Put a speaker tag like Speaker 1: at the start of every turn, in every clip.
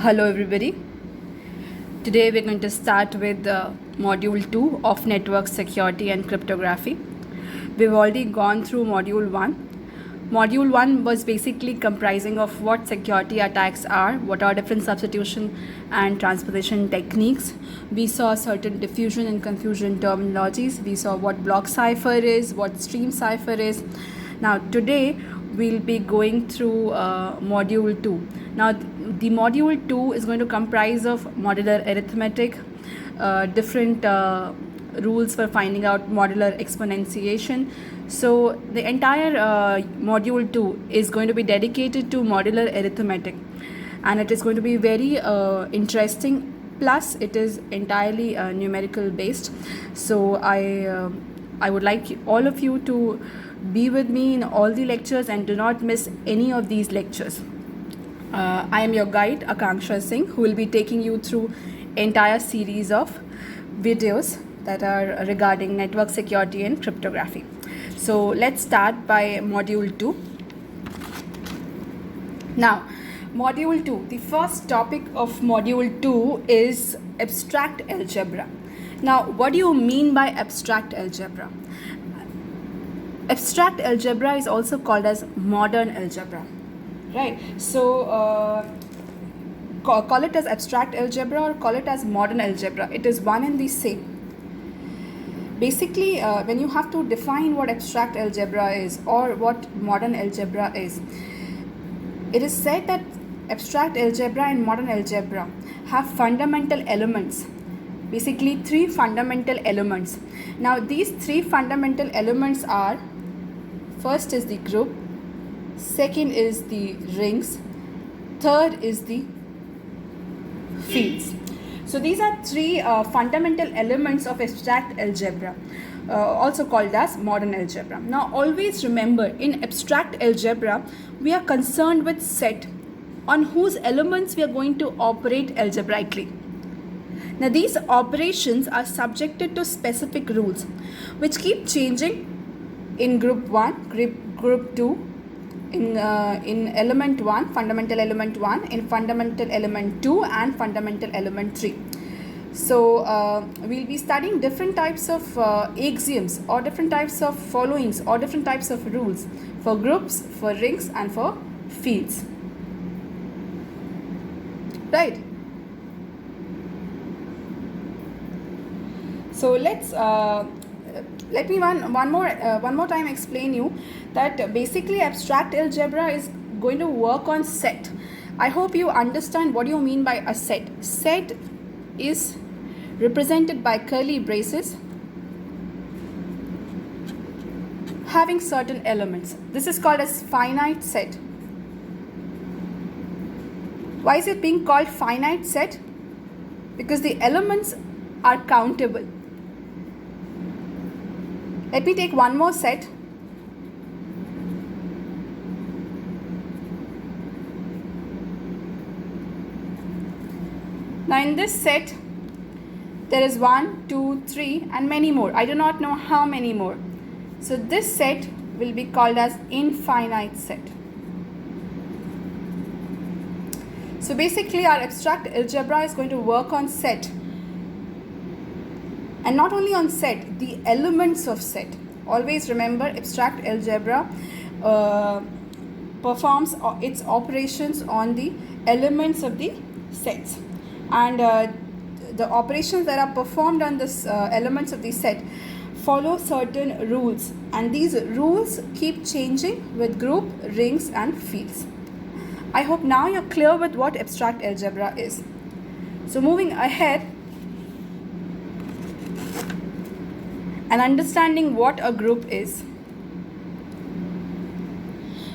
Speaker 1: Hello everybody. Today we're going to start with module 2 of network security and cryptography. We've already gone through module 1. Module 1 was basically comprising of what security attacks are, what are different substitution and transposition techniques. We saw certain diffusion and confusion terminologies. We saw what block cipher is, what stream cipher is. Now today we'll be going through module 2. Now the module 2 is going to comprise of modular arithmetic, different rules for finding out modular exponentiation. So the entire module 2 is going to be dedicated to modular arithmetic, and it is going to be very interesting, plus it is entirely numerical based. So I would like all of you to be with me in all the lectures and do not miss any of these lectures. I am your guide Akanksha Singh, who will be taking you through entire series of videos that are regarding network security and cryptography. So let's start by module 2. Now, module 2, the first topic of module 2 is abstract algebra. Now, what do you mean by abstract algebra? Abstract algebra is also called as modern algebra, right? So call it as abstract algebra or call it as modern algebra. It is one and the same. Basically, when you have to define what abstract algebra is or what modern algebra is, it is said that abstract algebra and modern algebra have fundamental elements. Basically, three fundamental elements. Now, these three fundamental elements are: first is the group, second is the rings, third is the fields. So these are three fundamental elements of abstract algebra, also called as modern algebra. Now always remember, in abstract algebra we are concerned with set on whose elements we are going to operate algebraically. Now these operations are subjected to specific rules which keep changing in group 1, group 2, in element 1, fundamental element 1, in fundamental element 2 and fundamental element 3. So we'll be studying different types of axioms or different types of followings or different types of rules for groups, for rings and for fields. Right? So let me one more time explain you that basically abstract algebra is going to work on set. I hope you understand what you mean by a set. Set is represented by curly braces having certain elements. This is called as finite set. Why is it being called finite set? Because the elements are countable. Let me take one more set. Now in this set, there is 1, 2, 3 and many more. I do not know how many more. So this set will be called as infinite set. So basically our abstract algebra is going to work on set. And not only on set, the elements of set. Always remember, abstract algebra performs its operations on the elements of the sets. And the operations that are performed on this elements of the set follow certain rules. And these rules keep changing with group, rings and fields. I hope now you're clear with what abstract algebra is. So moving ahead, and understanding what a group is.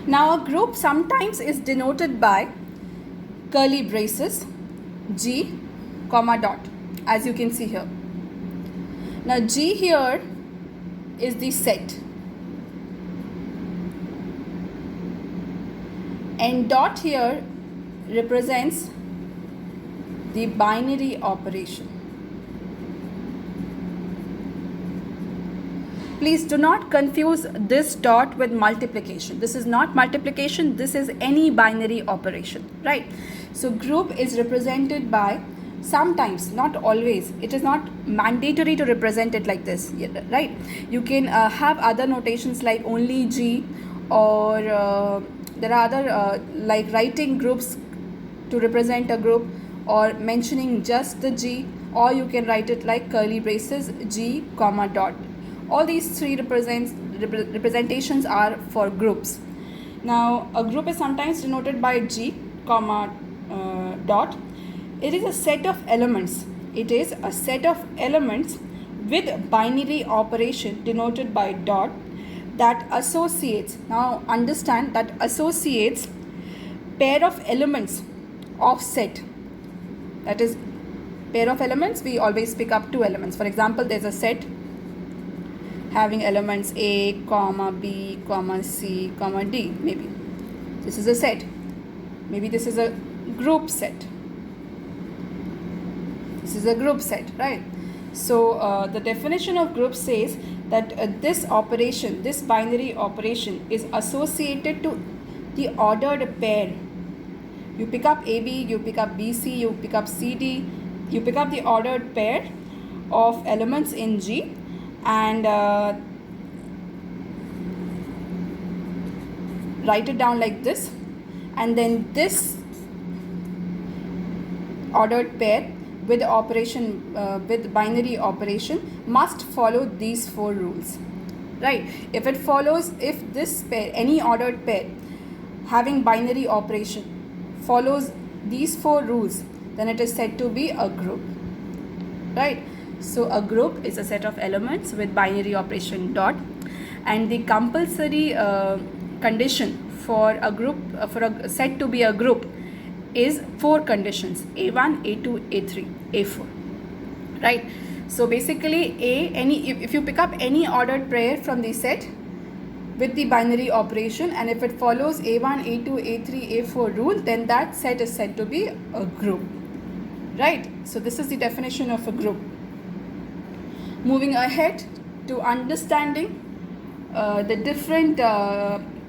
Speaker 1: Now a group sometimes is denoted by curly braces, G, comma dot, as you can see here. Now G here is the set and dot here represents the binary operation. Please do not confuse this dot with multiplication. This is not multiplication, this is any binary operation, right? So group is represented by, sometimes, not always, it is not mandatory to represent it like this, right? You can have other notations like only G, or there are other like writing groups to represent a group, or mentioning just the G, or you can write it like curly braces G comma dot. All these three representations are for groups. Now a group is sometimes denoted by G comma dot. It is a set of elements. It is a set of elements with binary operation denoted by dot that associates. Now understand that associates pair of elements of set. That is, pair of elements, we always pick up two elements. For example, there's a set having elements A, comma B, comma C, comma D. Maybe this is a set. Maybe this is a group set. This is a group set, right? So the definition of group says that this operation, this binary operation, is associated to the ordered pair. You pick up AB, you pick up BC, you pick up CD, you pick up the ordered pair of elements in G, and write it down like this, and then this ordered pair with operation with binary operation must follow these four rules, right? If it follows, if this pair, any ordered pair having binary operation follows these four rules, then it is said to be a group, right? So a group is a set of elements with binary operation dot, and the compulsory condition for a group, for a set to be a group, is four conditions: A1, A2, A3, A4, right? So basically if you pick up any ordered pair from the set with the binary operation, and if it follows A1, A2, A3, A4 rule, then that set is said to be a group, right? So this is the definition of a group. Moving ahead to understanding the different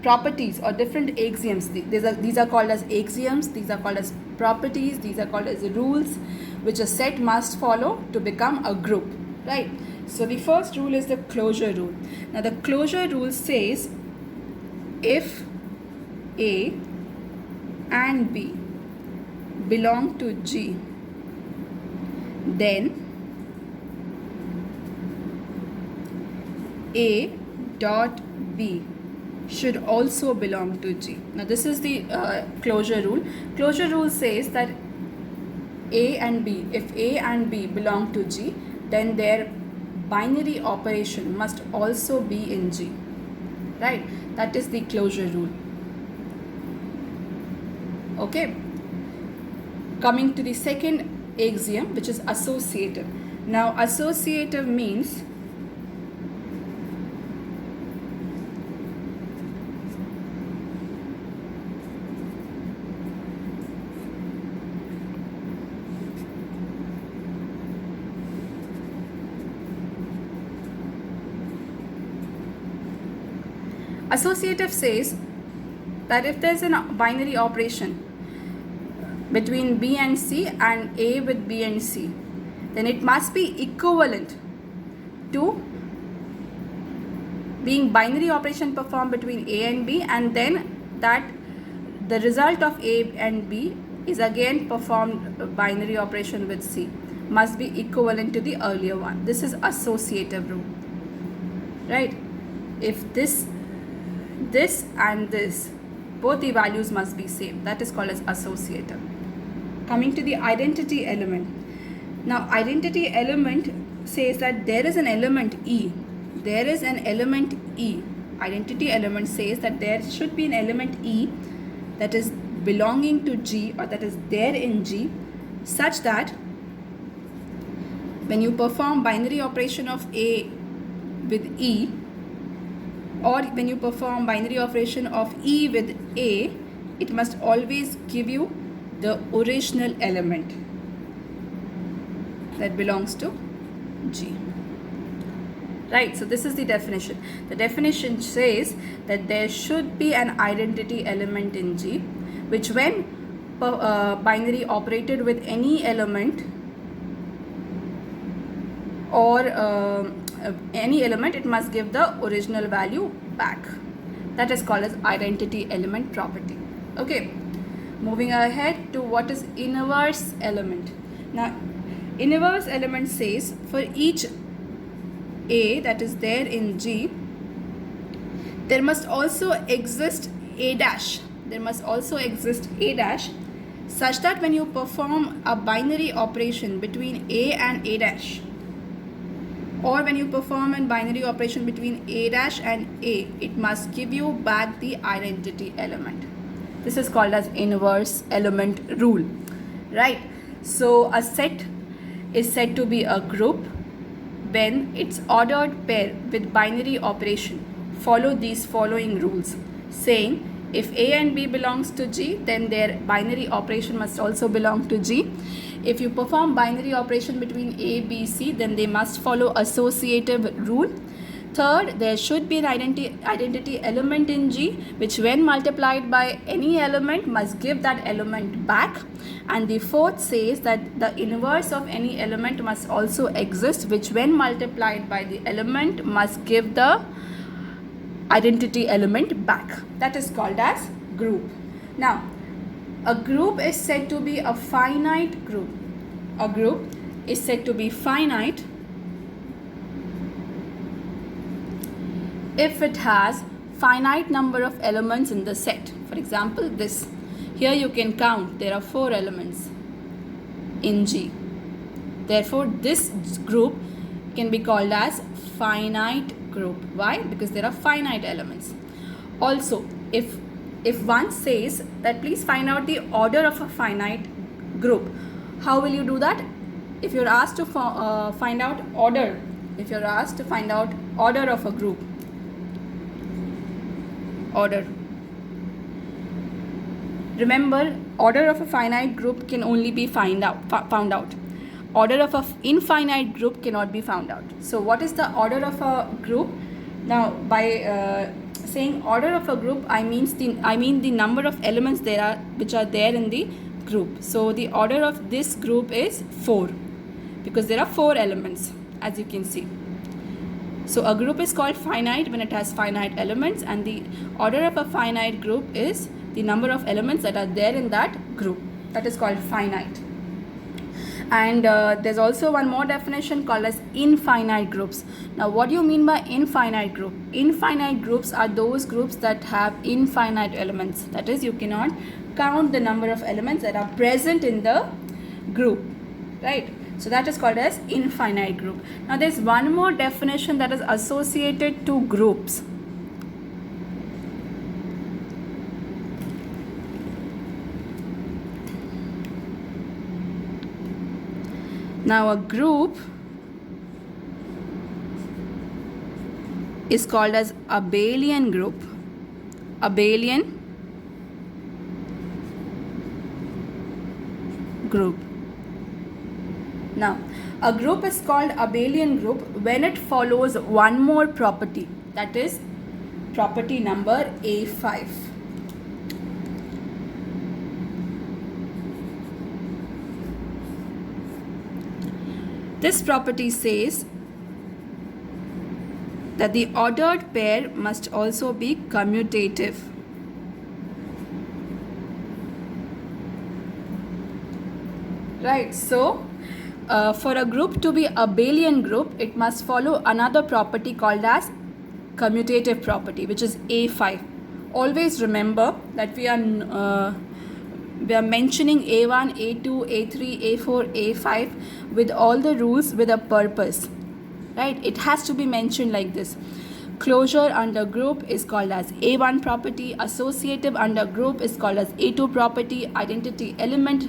Speaker 1: properties or different axioms. These are called as axioms, these are called as properties, these are called as rules which a set must follow to become a group, right? So the first rule is the closure rule. Now the closure rule says if A and B belong to G, then A dot B should also belong to G. Now this is the closure rule. Closure rule says that A and B, if A and B belong to G, then their binary operation must also be in G, right? That is the closure rule. Okay. Coming to the second axiom, which is associative. Now associative means associative says that if there is a binary operation between B and C and A with B and C, then it must be equivalent to being binary operation performed between A and B, and then that the result of A and B is again performed binary operation with C, must be equivalent to the earlier one. This is associative rule, right? If this and this, both the values must be same, that is called as associative. Coming to the identity element. Now identity element says that there is an element E. There is an element E. Identity element says that there should be an element E that is belonging to G, or that is there in G, such that when you perform binary operation of A with E, or when you perform binary operation of E with A, it must always give you the original element that belongs to G. Right, so this is the definition. The definition says that there should be an identity element in G, which when binary operated with any element or any element, it must give the original value back. That is called as identity element property. Okay, moving ahead to what is inverse element. Now, inverse element says for each A that is there in G, there must also exist A dash. There must also exist A dash such that when you perform a binary operation between A and A dash, or when you perform a binary operation between A dash and A, it must give you back the identity element. This is called as inverse element rule, right? So a set is said to be a group when its ordered pair with binary operation follow these following rules, saying if A and B belongs to G, then their binary operation must also belong to G. If you perform binary operation between A, B, C, then they must follow associative rule. Third, there should be an identity element in G, which when multiplied by any element must give that element back. And the fourth says that the inverse of any element must also exist, which when multiplied by the element must give the identity element back. That is called as group. Now, a group is said to be a finite group. A group is said to be finite if it has finite number of elements in the set. For example, this. Here you can count, there are 4 elements in G. Therefore, this group can be called as finite group. Why? Because there are finite elements. Also, if one says that please find out the order of a finite group, how will you do that? If you're asked to find out order, if you're asked to find out order of a group, order. Remember, order of a finite group can only be found out. Order of an infinite group cannot be found out. So what is the order of a group? Now, by saying order of a group, I mean the number of elements which are there in the group. So the order of this group is 4 because there are 4 elements, as you can see. So a group is called finite when it has finite elements, and the order of a finite group is the number of elements that are there in that group. That is called finite. And there's also one more definition called as infinite groups. Now, what do you mean by infinite group? Infinite groups are those groups that have infinite elements. That is, you cannot count the number of elements that are present in the group, right? So that is called as infinite group. Now, there's one more definition that is associated to groups. Now, a group is called as abelian group. Abelian group. Now, a group is called abelian group when it follows one more property, that is property number A5. This property says that the ordered pair must also be commutative. Right, so for a group to be a abelian group, it must follow another property called as commutative property, which is A5. Always remember that we are mentioning A1, A2, A3, A4, A5 with all the rules with a purpose, right? It has to be mentioned like this. Closure under group is called as A1 property, associative under group is called as A2 property, identity element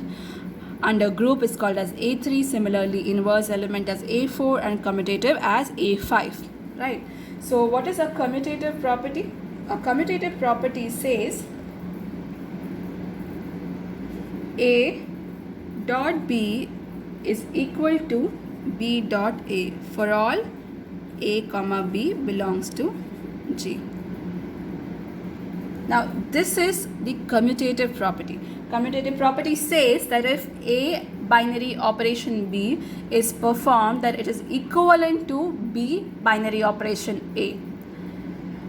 Speaker 1: under group is called as A3, similarly inverse element as A4, and commutative as A5, right? So what is a commutative property? A commutative property says A dot B is equal to B dot A for all A comma B belongs to G. Now this is the commutative property. Commutative property says that if A binary operation B is performed, that it is equivalent to B binary operation A.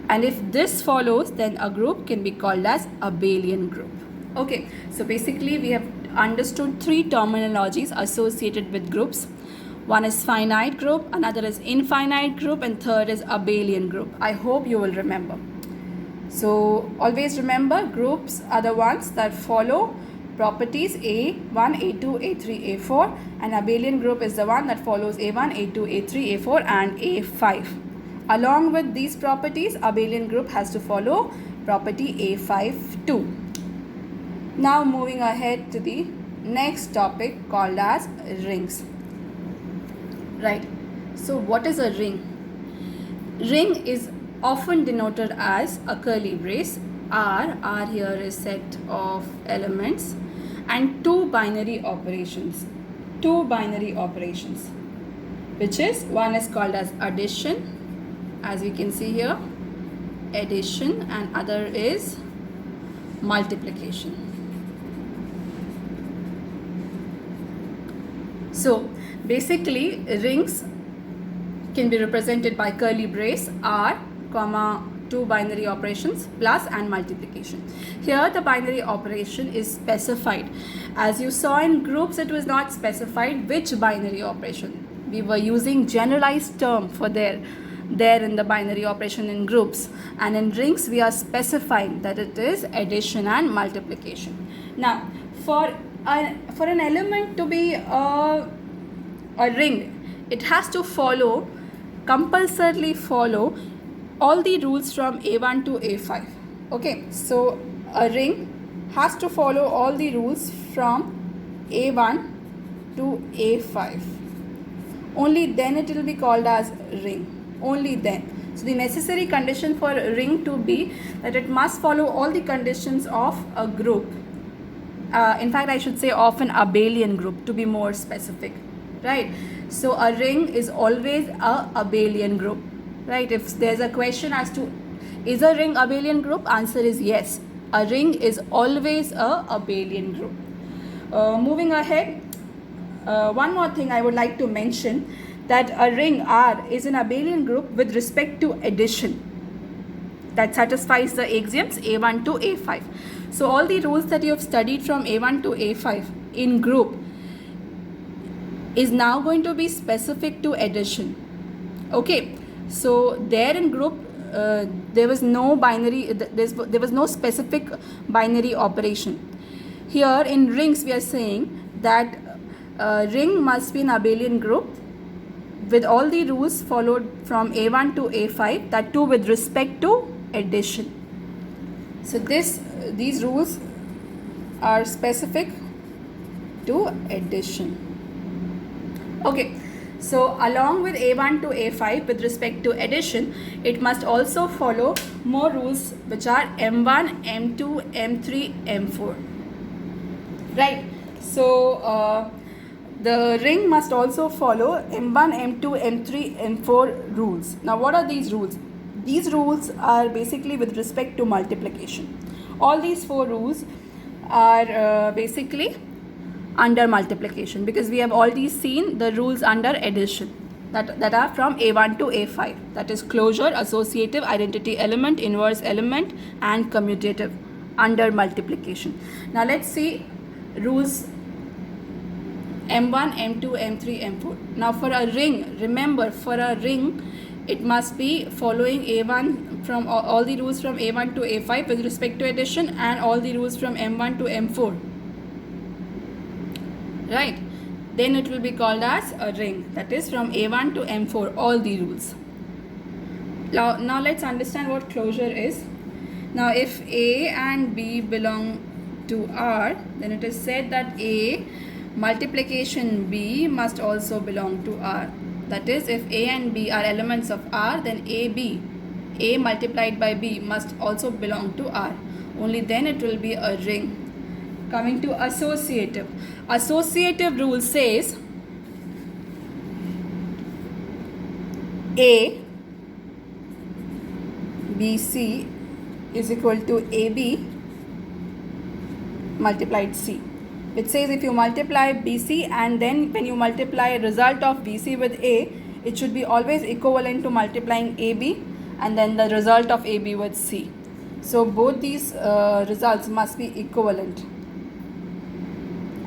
Speaker 1: And if this follows, then a group can be called as abelian group. Okay, so basically we have understood three terminologies associated with groups. One is finite group, another is infinite group, and third is abelian group. I hope you will remember. So always remember, groups are the ones that follow properties A1, A2, A3, A4, and abelian group is the one that follows A1, A2, A3, A4 and A5. Along with these properties, abelian group has to follow property A5 too. Now moving ahead to the next topic called as rings. Right. So what is a ring? Ring is often denoted as a curly brace. R here is set of elements and two binary operations. Two binary operations, which is one is called as addition, as we can see here, addition, and other is multiplication. So basically rings can be represented by curly brace R comma two binary operations plus and multiplication. Here the binary operation is specified. As you saw in groups, it was not specified which binary operation. We were using generalized term for there in the binary operation in groups, and in rings we are specifying that it is addition and multiplication. Now for an element to be a ring, it has to compulsorily follow all the rules from A1 to A5. Okay, so a ring has to follow all the rules from A1 to A5. Only then it will be called as ring. Only then. So the necessary condition for a ring to be that it must follow all the conditions of a group. In fact, I should say of an abelian group, to be more specific. Right? So a ring is always a abelian group. Right? If there's a question as to is a ring abelian group, answer is yes. A ring is always a abelian group. Moving ahead, one more thing I would like to mention, that a ring R is an abelian group with respect to addition that satisfies the axioms A1 to A5. So all the rules that you have studied from A1 to A5 in group is now going to be specific to addition. Okay, so there in group there was no binary, there was no specific binary operation. Here in rings we are saying that ring must be an abelian group with all the rules followed from A1 to A5, that too with respect to addition. So these rules are specific to addition. Okay, so along with A1 to A5 with respect to addition, it must also follow more rules which are M1, M2, M3, M4. Right, so the ring must also follow M1, M2, M3, M4 rules. Now what are these rules? These rules are basically with respect to multiplication. All these four rules are basically under multiplication, because we have already seen the rules under addition that are from A1 to A5. That is closure, associative, identity element, inverse element and commutative under multiplication. Now let's see rules M1, M2, M3, M4. Now for a ring, remember, for a ring it must be following A1 from all the rules from A1 to A5 with respect to addition, and all the rules from M1 to M4. Right? Then it will be called as a ring, that is from A1 to M4, all the rules. Now let's understand what closure is. Now if A and B belong to R, then it is said that A multiplication B must also belong to R. That is, if A and B are elements of R, then A multiplied by B must also belong to R. Only then it will be a ring. Coming to associative. Associative rule says A BC is equal to AB multiplied C. It says if you multiply BC and then when you multiply result of BC with A, it should be always equivalent to multiplying AB and then the result of AB with C. So both these results must be equivalent.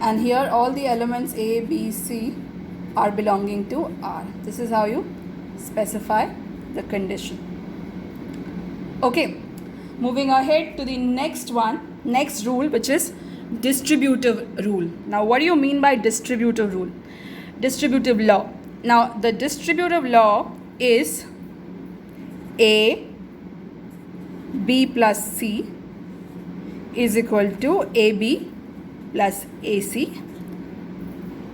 Speaker 1: And here all the elements A, B, C are belonging to R. This is how you specify the condition. Okay, moving ahead to the next rule, which is distributive rule. Now what do you mean by distributive rule? Distributive law. Now the distributive law is A B plus C is equal to AB plus AC.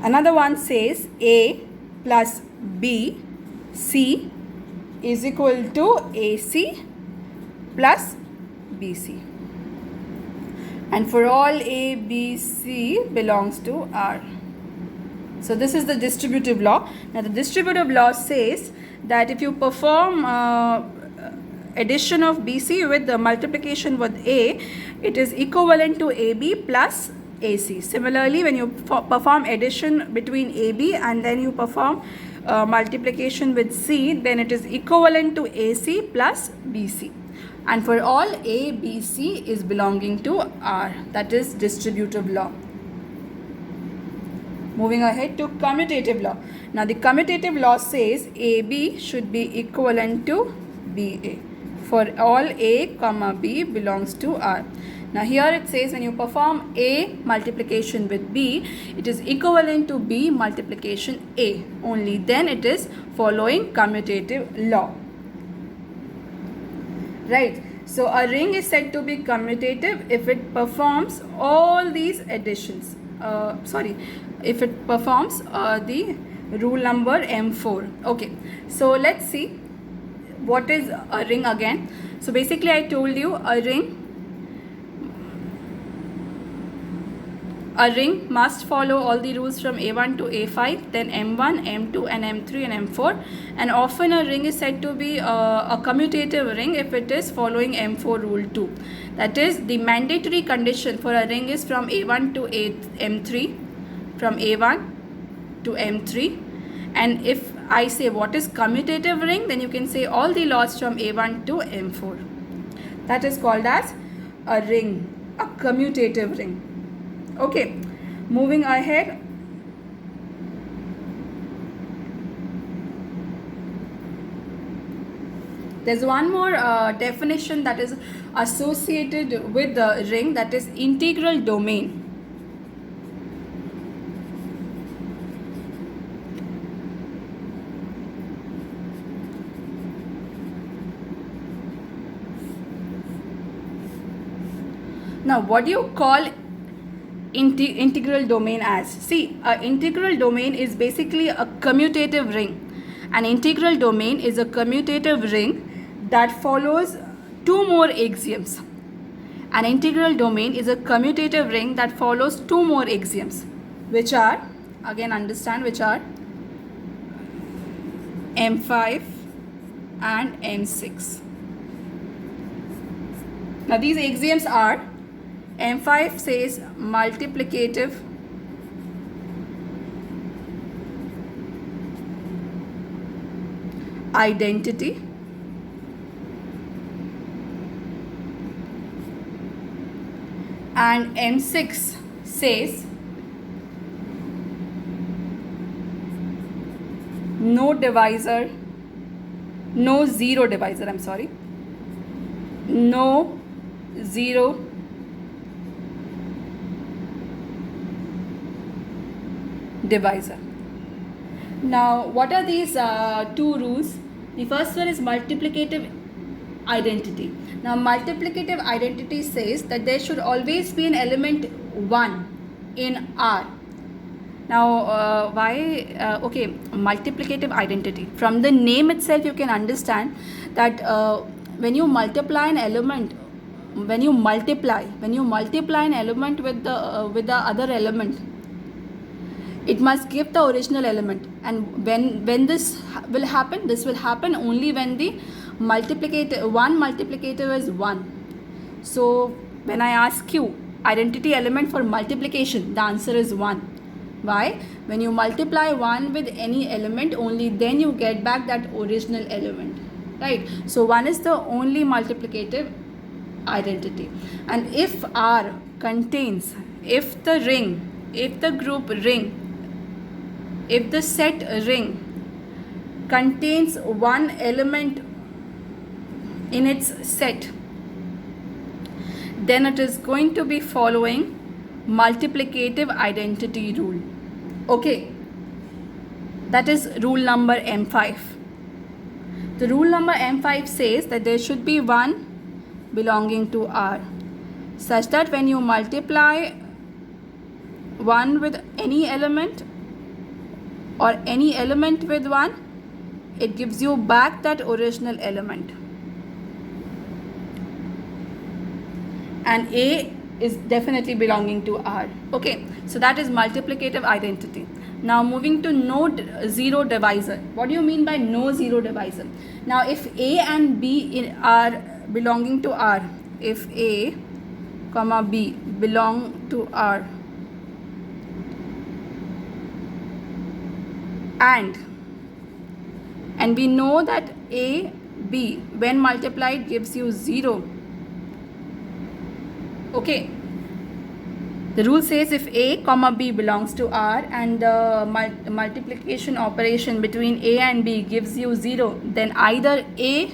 Speaker 1: Another one says A plus B C is equal to AC plus BC. And for all A, B, C belongs to R. So this is the distributive law. Now the distributive law says that if you perform addition of BC with the multiplication with A, it is equivalent to AB plus AC. Similarly, when you perform addition between AB and then you perform multiplication with C, then it is equivalent to AC plus BC. And for all A, B, C is belonging to R. That is distributive law. Moving ahead to commutative law. Now the commutative law says AB should be equivalent to BA. For all A, comma B belongs to R. Now here it says when you perform A multiplication with B, it is equivalent to B multiplication A. Only then it is following commutative law. Right. So a ring is said to be commutative if it performs all these additions. If it performs the rule number M4. Okay. So let's see what is a ring again. So basically I told you a ring must follow all the rules from A1 to A5, then M1, M2 and M3 and M4. And often a ring is said to be a commutative ring if it is following M4 rule 2. That is, the mandatory condition for a ring is from A1 to M3, from A1 to M3. And if I say what is commutative ring, then you can say all the laws from A1 to M4. That is called as a ring, a commutative ring. Okay, moving ahead. There's one more definition that is associated with the ring, that is integral domain. Now, what do you call integral domain as? See, an integral domain is basically a commutative ring. An integral domain is a commutative ring that follows two more axioms. An integral domain is a commutative ring that follows two more axioms, which are, again understand, which are M5 and M6. Now these axioms are: M5 says multiplicative identity, and M6 says no zero divisor. Now, what are these two rules? The first one is multiplicative identity. Now, multiplicative identity says that there should always be an element 1 in R. Now, okay, multiplicative identity. From the name itself, you can understand that when you multiply an element, when you multiply an element with the other element, it must give the original element. And when this will happen only when the one multiplicator is 1. So when I ask you identity element for multiplication, the answer is 1. Why? When you multiply 1 with any element, only then you get back that original element, right? So 1 is the only multiplicative identity. And if R contains, if the group ring, if the set ring contains one element in its set, then it is going to be following multiplicative identity rule. Okay, that is rule number M5. The rule number M5 says that there should be one belonging to R, such that when you multiply 1 with any element or any element with 1, it gives you back that original element. And A is definitely belonging to R. Okay, so that is multiplicative identity. Now moving to no zero divisor. What do you mean by no zero divisor? Now if A and B are belonging to R, if A comma B belong to R, and we know that A, B when multiplied gives you 0. Okay, the rule says if A comma B belongs to R and the multiplication operation between A and B gives you 0, then either A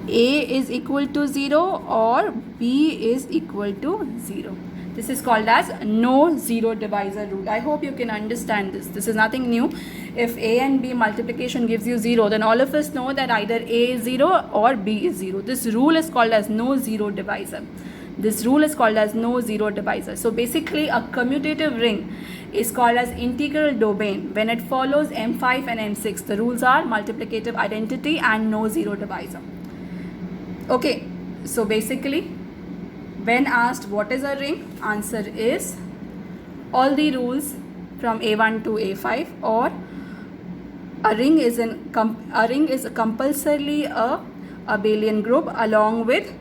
Speaker 1: is equal to 0 or B is equal to 0. This is called as no zero divisor rule. I hope you can understand this. This is nothing new. If A and B multiplication gives you 0, then all of us know that either A is 0 or B is 0. This rule is called as no zero divisor. This rule is called as no zero divisor. So basically a commutative ring is called as integral domain when it follows M5 and M6. The rules are multiplicative identity and no zero divisor. Okay, so basically when asked what is a ring, answer is all the rules from A1 to A5, or a ring is compulsorily a abelian group along with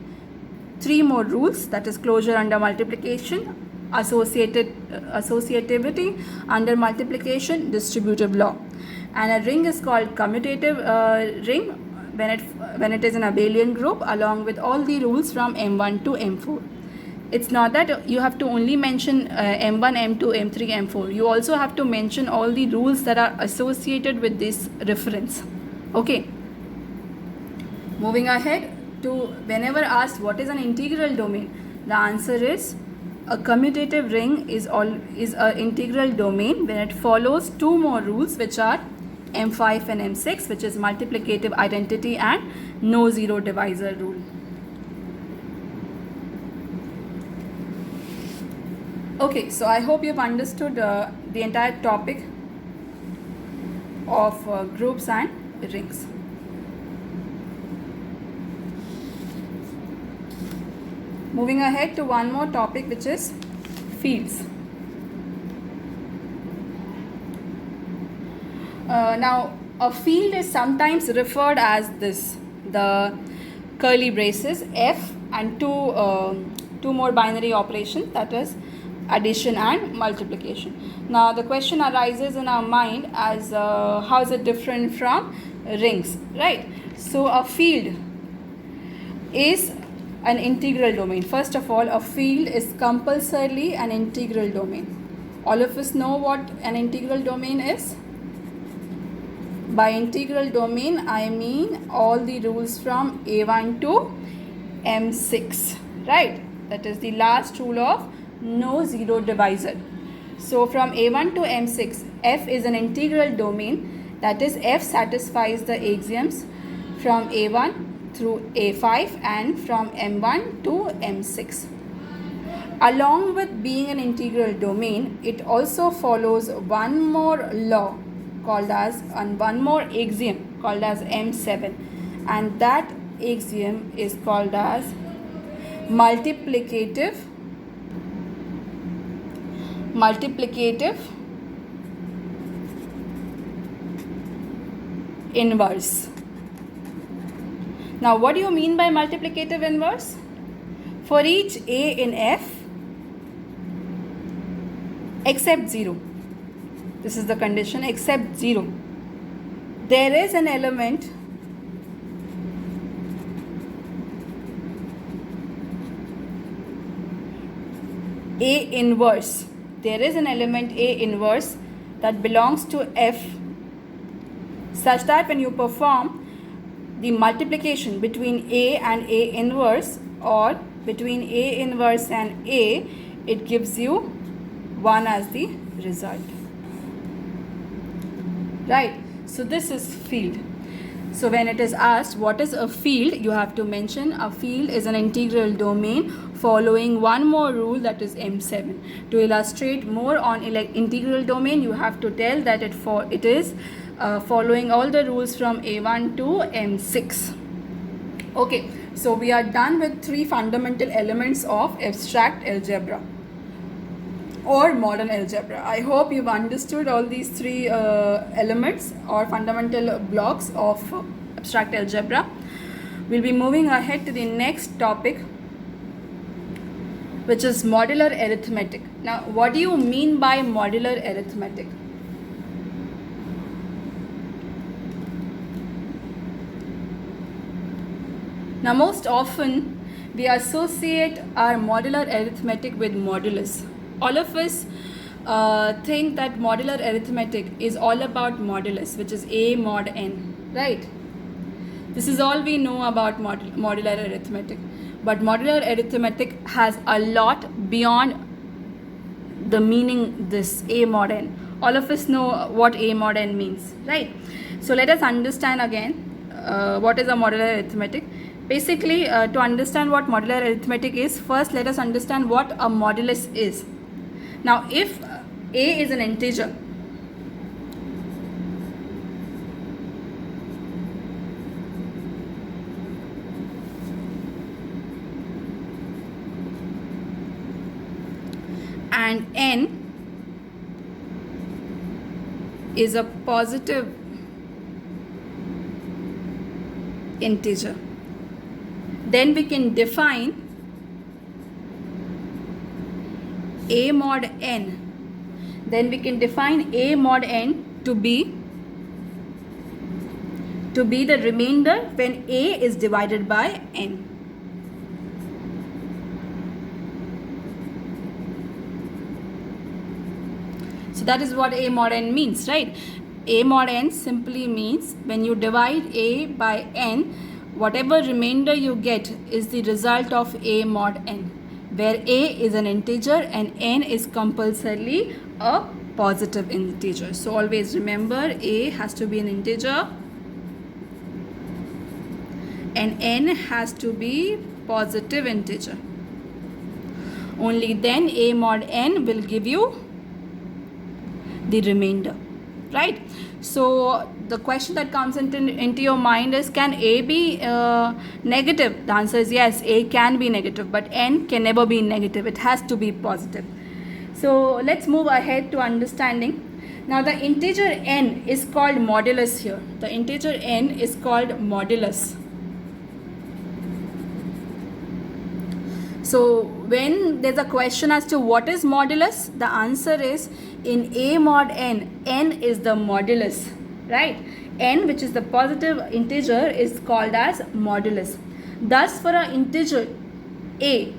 Speaker 1: 3 more rules, that is closure under multiplication, associativity under multiplication, distributive law. And a ring is called commutative ring when it is an abelian group along with all the rules from M1 to M4. It's not that you have to only mention M1, M2, M3, M4. You also have to mention all the rules that are associated with this reference. Okay. Moving ahead to whenever asked what is an integral domain, the answer is a commutative ring is an integral domain when it follows 2 more rules, which are M5 and M6, which is multiplicative identity and no zero divisor rule. Okay, so I hope you've understood the entire topic of groups and rings. Moving ahead to one more topic, which is fields. Now, a field is sometimes referred as this, the curly braces F and two more binary operations, that is addition and multiplication. Now the question arises in our mind as how is it different from rings, right? So a field is an integral domain. First of all, a field is compulsorily an integral domain. All of us know what an integral domain is. By integral domain, I mean all the rules from A1 to M6, right? That is the last rule of no zero divisor. So from A1 to M6, F is an integral domain, that is F satisfies the axioms from A1 through A5 and from M1 to M6. Along with being an integral domain, it also follows one more law called as, and one more axiom called as M7, and that axiom is called as multiplicative multiplicative inverse. Now what do you mean by multiplicative inverse? For each A in F except 0, this is the condition, except 0, there is an element A inverse. There is an element A inverse that belongs to F, such that when you perform the multiplication between A and A inverse, or between A inverse and A, it gives you 1 as the result. Right? So this is field. So when it is asked what is a field, you have to mention a field is an integral domain following one more rule, that is M7. To illustrate more on integral domain, you have to tell that it is following all the rules from A1 to M6. Okay, so we are done with 3 fundamental elements of abstract algebra or modern algebra. I hope you've understood all these 3 elements or fundamental blocks of abstract algebra. We'll be moving ahead to the next topic, which is modular arithmetic. Now, what do you mean by modular arithmetic? Now, most often we associate our modular arithmetic with modulus. All of us think that modular arithmetic is all about modulus, which is A mod n, right? This is all we know about modular arithmetic. But modular arithmetic has a lot beyond the meaning this A mod n. All of us know what A mod n means, right? So let us understand again what is a modular arithmetic. Basically, to understand what modular arithmetic is, first let us understand what a modulus is. Now, if A is an integer, and n is a positive integer, then we can define A mod n. Then we can define A mod n to be the remainder when A is divided by n. So that is what A mod n means, right? A mod n simply means when you divide A by n, whatever remainder you get is the result of A mod n, where A is an integer and n is compulsorily a positive integer. So always remember, A has to be an integer and n has to be positive integer. Only then A mod n will give you the remainder, right? So the question that comes into your mind is, can A be negative? The answer is yes, A can be negative, but n can never be negative. It has to be positive. So let's move ahead to understanding. Now the integer n is called modulus here. The integer n is called modulus. So when there's a question as to what is modulus, the answer is in A mod n, n is the modulus, right? N, which is the positive integer, is called as modulus. Thus for an integer A,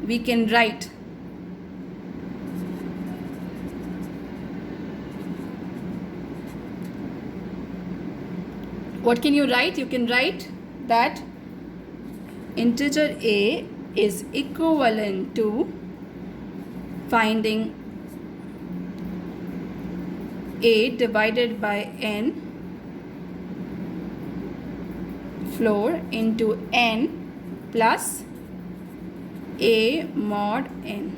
Speaker 1: we can write what can you write? You can write that integer A is equivalent to finding A divided by n floor into n plus A mod n.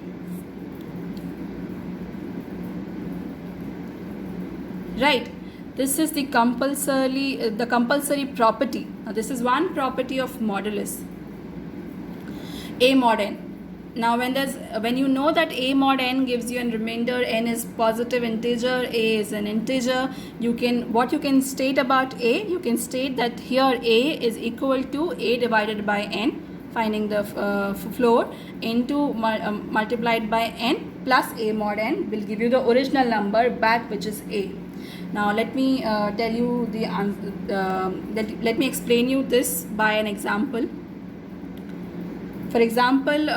Speaker 1: Right, this is the compulsory property. Now this is one property of modulus, A mod n. Now when you know that a mod n gives you a remainder, n is positive integer, a is an integer, you can state about a, you can state that here a is equal to a divided by n, finding the floor, into multiplied by n plus a mod n will give you the original number back, which is a. Now let me tell you let me explain you this by an example. For example,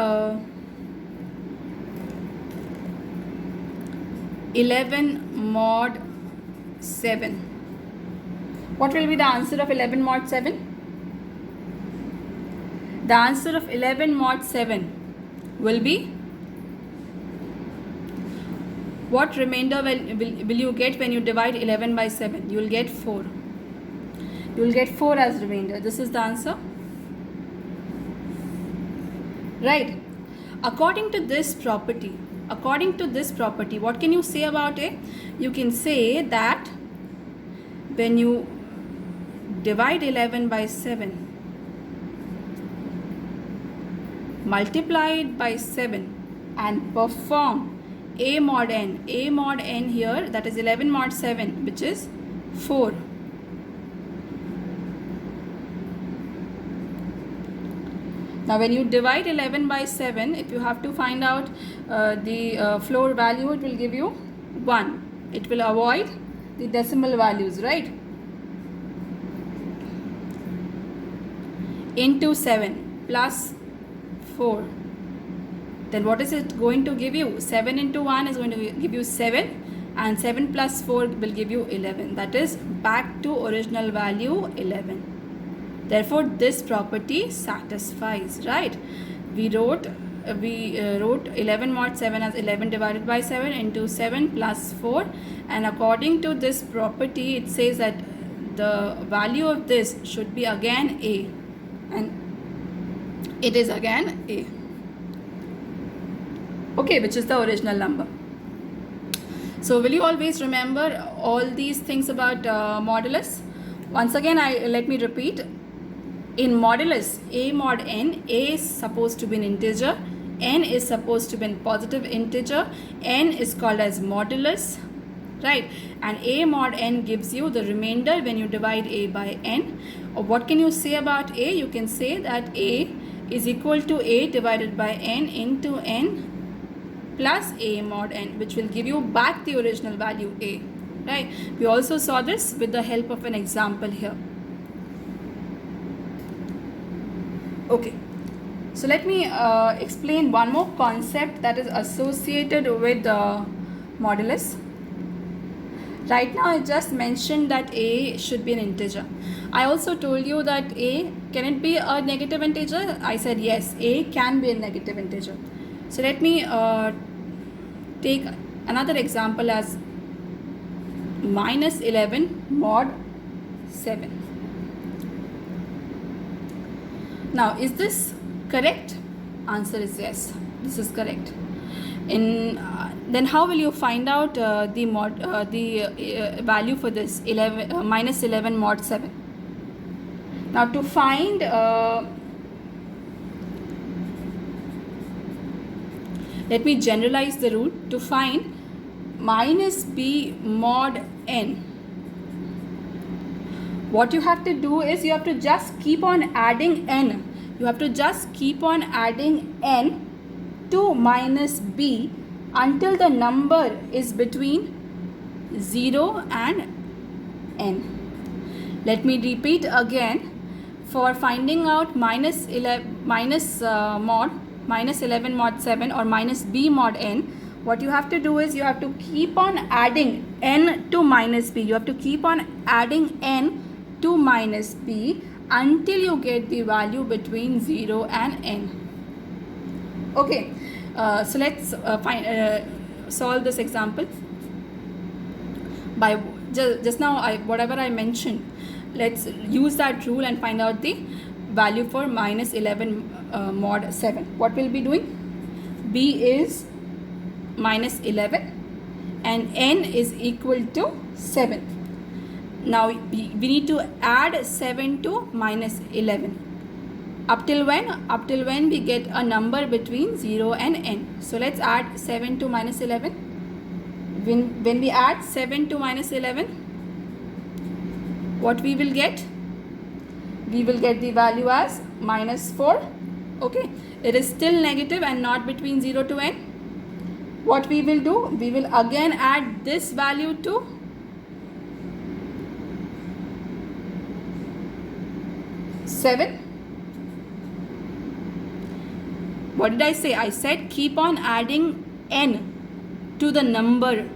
Speaker 1: 11 mod 7. What will be the answer of 11 mod 7? The answer of 11 mod 7 will be, what remainder will you get when you divide 11 by 7? You will get 4. You will get 4 as remainder. This is the answer. Right. According to this property, what can you say about a? You can say that when you divide 11 by 7, multiply it by 7 and perform a mod n here, that is 11 mod 7, which is 4. Now when you divide 11 by 7, if you have to find out the floor value, it will give you 1. It will avoid the decimal values, right? Into 7 plus 4. Then what is it going to give you? 7 into 1 is going to give you 7, and 7 plus 4 will give you 11. That is back to original value 11. Therefore, this property satisfies, right? We wrote 11 mod 7 as 11 divided by 7 into 7 plus 4, and according to this property, it says that the value of this should be again a, and it is again a. Okay, which is the original number. So will you always remember all these things about modulus? Once again, let me repeat. In modulus, a mod n, a is supposed to be an integer, n is supposed to be a positive integer, n is called as modulus, right? And a mod n gives you the remainder when you divide a by n. What can you say about a? You can say that a is equal to a divided by n into n plus a mod n, which will give you back the original value a, right? We also saw this with the help of an example here. Okay, so let me explain one more concept that is associated with modulus. Right now I just mentioned that a should be an integer. I also told you that a, can it be a negative integer? I said yes, a can be a negative integer. So let me take another example as minus 11 mod 7. Now, is this correct? Answer is yes. This is correct. Then how will you find out the value for this minus 11 mod 7? Now to find let me generalize the rule. To find minus b mod n, what you have to do is you have to just keep on adding n. You have to just keep on adding n to minus b until the number is between 0 and n. Let me repeat again. For finding out minus 11 mod 7 or minus b mod n, what you have to do is you have to keep on adding n to minus b. You have to keep on adding n to minus b until you get the value between 0 and n. Okay, so let's solve this example. By just now, whatever I mentioned, let's use that rule and find out the value for minus 11 mod 7. What we'll be doing? B is minus 11 and n is equal to 7. Now we need to add 7 to minus 11. Up till when? Up till when we get a number between 0 and n. So let's add 7 to minus 11. When we add 7 to minus 11, what we will get? We will get the value as minus 4. Okay, it is still negative and not between 0 to n. What we will do? We will again add this value to seven. What did I say? I said keep on adding n to the number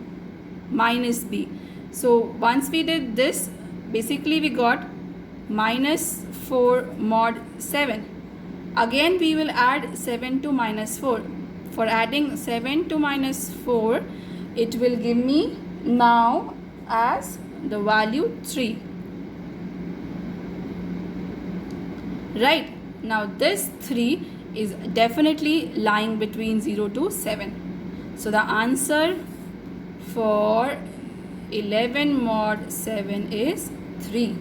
Speaker 1: minus b. So once we did this, basically we got minus 4 mod 7. Again we will add 7 to minus 4. For adding 7 to minus 4, it will give me now as the value 3. Right, now this 3 is definitely lying between 0 to 7. So the answer for 11 mod 7 is 3.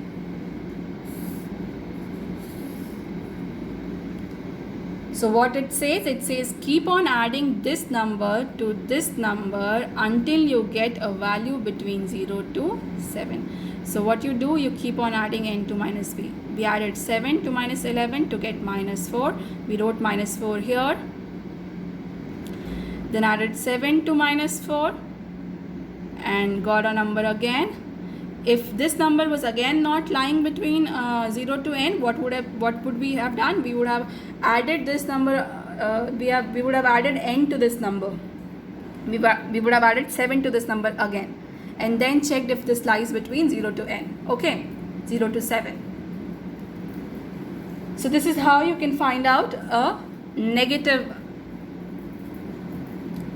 Speaker 1: So what it says keep on adding this number to this number until you get a value between 0 to 7. So what you do, you keep on adding n to minus b. We added 7 to minus 11 to get minus 4. We wrote minus 4 here. Then added 7 to minus 4 and got a number again. If this number was again not lying between 0 to n, what would we have done? We would have added this number. We would have added n to this number. We would have added 7 to this number again, and then checked if this lies between 0 to n. Okay, 0 to 7. So this is how you can find out a negative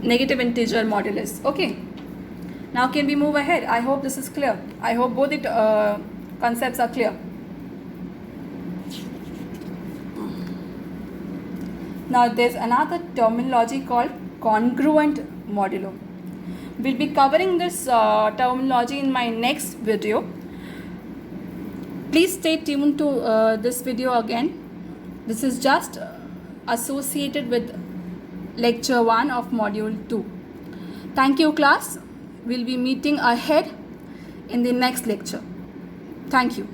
Speaker 1: integer modulus. Okay. Now can we move ahead? I hope this is clear. I hope both the concepts are clear. Now there's another terminology called congruent modulo. We'll be covering this terminology in my next video. Please stay tuned to this video again. This is just associated with lecture 1 of module 2. Thank you, class. We'll be meeting ahead in the next lecture. Thank you.